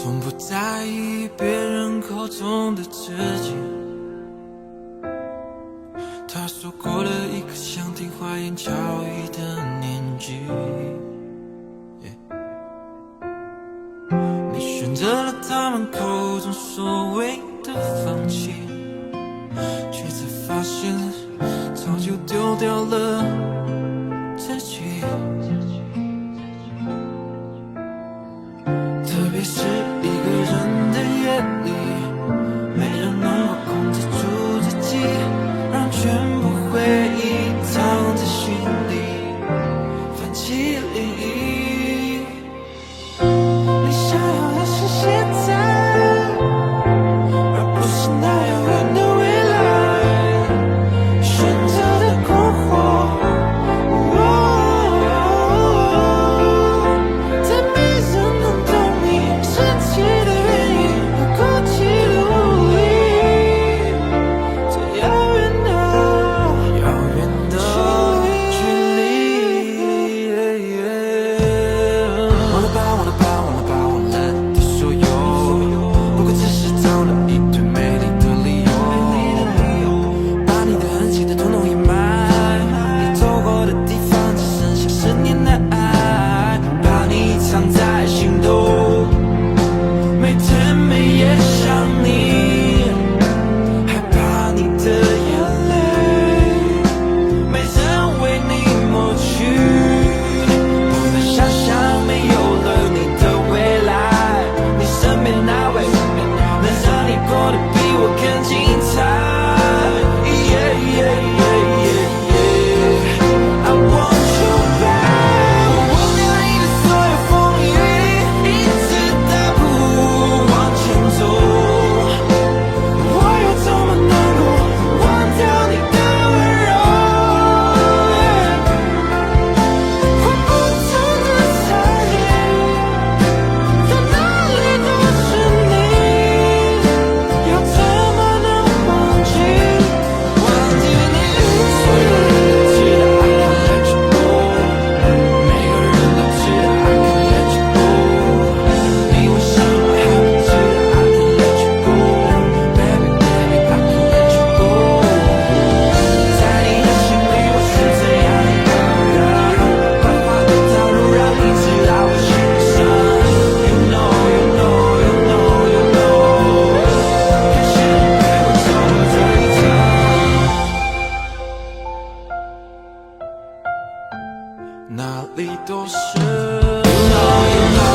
从不在意别人口中的自己。他说过了一个想听花言巧语的年纪，你选择了他们口中所谓的放弃，却才发现早就丢掉了自己。特别是一个人的夜里，没人能够控制住自己，让全部回忆藏在心里，泛起涟漪。你想要的是现在，而不是那遥远的未来，选择的困惑，在没人能懂你生气的原因和哭泣的无力，这遥远的距离。忘了吧，忘了吧，忘了吧，忘了的所有，不过只是找了一堆美丽的理由，把你的狠心的统统掩埋，你走过的地方只剩下10年的爱，把你藏在心头，每天每夜想你，害怕你的眼泪没人为你抹去，不能想象没有了你的未来，你身边那位能让你过得比我更精彩。I want you back， 我忘掉你的所有风雨，一直大步往前走，我有多么难过，忘掉你的温柔，换不同的彩铃，到哪里都是你，要怎么能忘记你？所有人都知道 I can't let you go， 每个人都知道 I can't let you go， 你为什么还不知道 I can't let you go， Baby baby I can't let you go， 在你的心里我是怎样一个人，繁华的道路让你知道我心声。 You know you know you know you know， 感谢你陪我走过这一程，哪里都是。You know you know